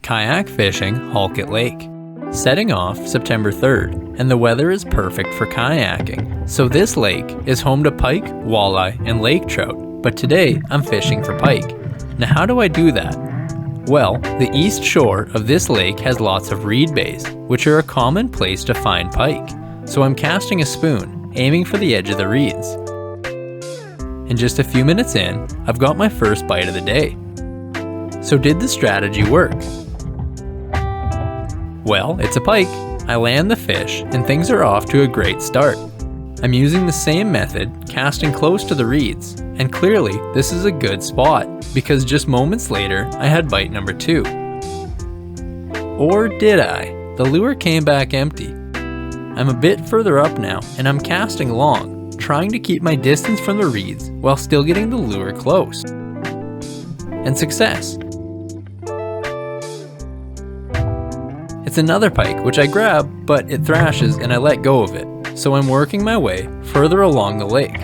Kayak fishing Halkett Lake. Setting off September 3rd, and the weather is perfect for kayaking. So this lake is home to pike, walleye, and lake trout, but today I'm fishing for pike. Now how do I do that? Well, the east shore of this lake has lots of reed bays, which are a common place to find pike. So I'm casting a spoon, aiming for the edge of the reeds. And just a few minutes in, I've got my first bite of the day. So did the strategy work? Well, it's a pike. I land the fish and things are off to a great start. I'm using the same method, casting close to the reeds, and clearly this is a good spot because just moments later I had bite number 2. Or did I? The lure came back empty. I'm a bit further up now and I'm casting long, trying to keep my distance from the reeds while still getting the lure close. And success! It's another pike, which I grab, but it thrashes and I let go of it, so I'm working my way further along the lake.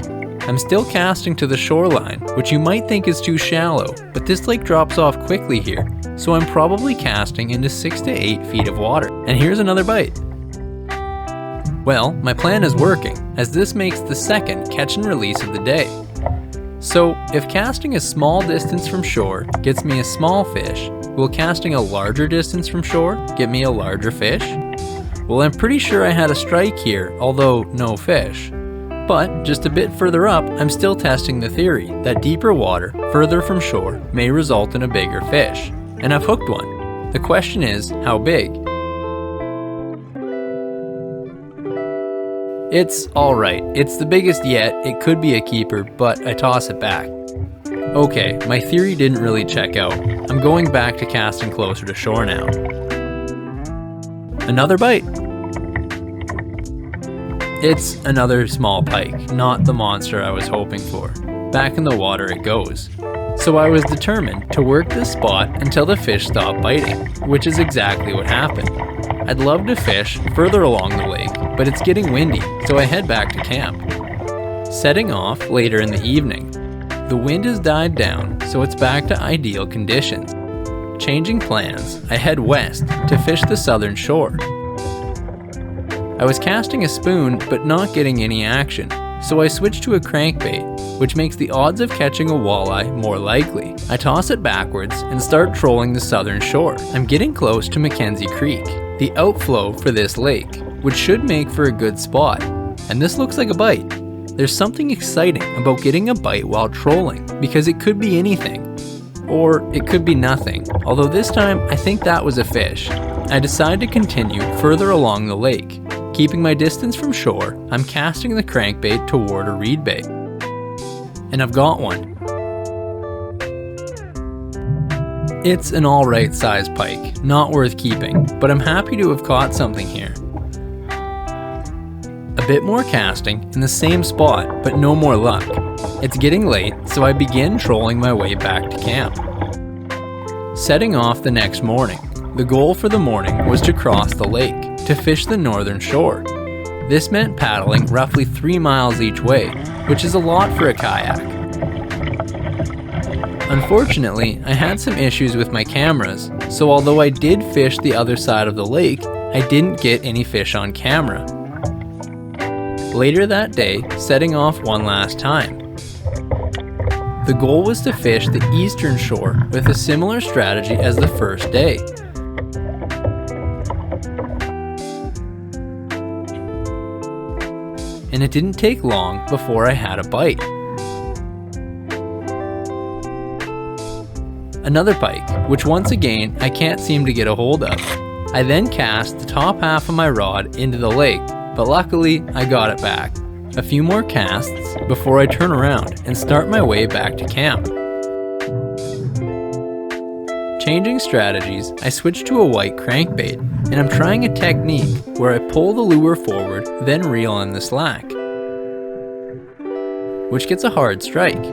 I'm still casting to the shoreline, which you might think is too shallow, but this lake drops off quickly here, so I'm probably casting into 6 to 8 feet of water. And here's another bite. Well, my plan is working, as this makes the second catch and release of the day. So, if casting a small distance from shore gets me a small fish, will casting a larger distance from shore get me a larger fish? Well, I'm pretty sure I had a strike here, although no fish. But just a bit further up, I'm still testing the theory that deeper water, further from shore, may result in a bigger fish. And I've hooked one. The question is, how big? It's alright, it's the biggest yet, it could be a keeper, but I toss it back. Okay, my theory didn't really check out. I'm going back to casting closer to shore now. Another bite. It's another small pike, not the monster I was hoping for. Back in the water it goes. So I was determined to work this spot until the fish stopped biting, which is exactly what happened. I'd love to fish further along the lake, but it's getting windy, so I head back to camp. Setting off later in the evening. The wind has died down, so it's back to ideal conditions. Changing plans, I head west to fish the southern shore. I was casting a spoon, but not getting any action, so I switched to a crankbait, which makes the odds of catching a walleye more likely. I toss it backwards and start trolling the southern shore. I'm getting close to Mackenzie Creek, the outflow for this lake, which should make for a good spot. And this looks like a bite. There's something exciting about getting a bite while trolling, because it could be anything. Or it could be nothing, although this time I think that was a fish. I decide to continue further along the lake. Keeping my distance from shore, I'm casting the crankbait toward a reed bay. And I've got one. It's an alright size pike, not worth keeping, but I'm happy to have caught something here. A bit more casting in the same spot, but no more luck. It's getting late, so I begin trolling my way back to camp. Setting off the next morning, the goal for the morning was to cross the lake, to fish the northern shore. This meant paddling roughly 3 miles each way, which is a lot for a kayak. Unfortunately, I had some issues with my cameras, so although I did fish the other side of the lake, I didn't get any fish on camera. Later that day, setting off one last time. The goal was to fish the eastern shore with a similar strategy as the first day. And it didn't take long before I had a bite. Another pike, which once again I can't seem to get a hold of. I then cast the top half of my rod into the lake, but luckily I got it back. A few more casts before I turn around and start my way back to camp. Changing strategies, I switch to a white crankbait, and I'm trying a technique where I pull the lure forward, then reel in the slack, which gets a hard strike.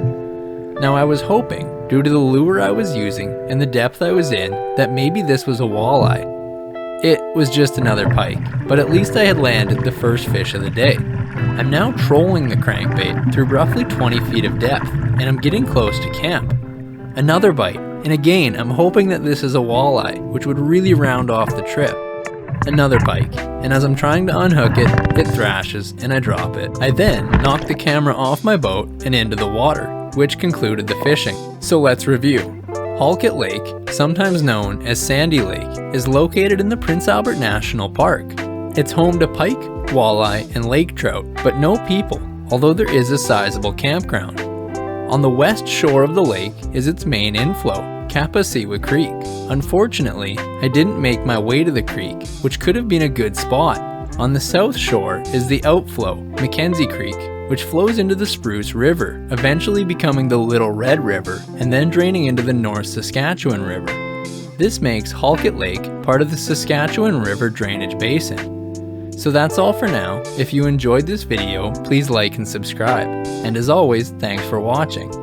Now I was hoping, due to the lure I was using and the depth I was in, that maybe this was a walleye. It was just another pike, but at least I had landed the first fish of the day. I'm now trolling the crankbait through roughly 20 feet of depth, and I'm getting close to camp. Another bite, And again, I'm hoping that this is a walleye, which would really round off the trip. Another pike, and as I'm trying to unhook it, it thrashes and I drop it. I then knock the camera off my boat and into the water, which concluded the fishing. So let's review. Halkett Lake, sometimes known as Sandy Lake, is located in the Prince Albert National Park. It's home to pike, walleye, and lake trout, but no people, although there is a sizable campground. On the west shore of the lake is its main inflow, Kapasiwa Creek. Unfortunately, I didn't make my way to the creek, which could have been a good spot. On the south shore is the outflow, Mackenzie Creek, which flows into the Spruce River, eventually becoming the Little Red River and then draining into the North Saskatchewan River. This makes Halkett Lake part of the Saskatchewan River drainage basin. So that's all for now. If you enjoyed this video, please like and subscribe. And as always, thanks for watching.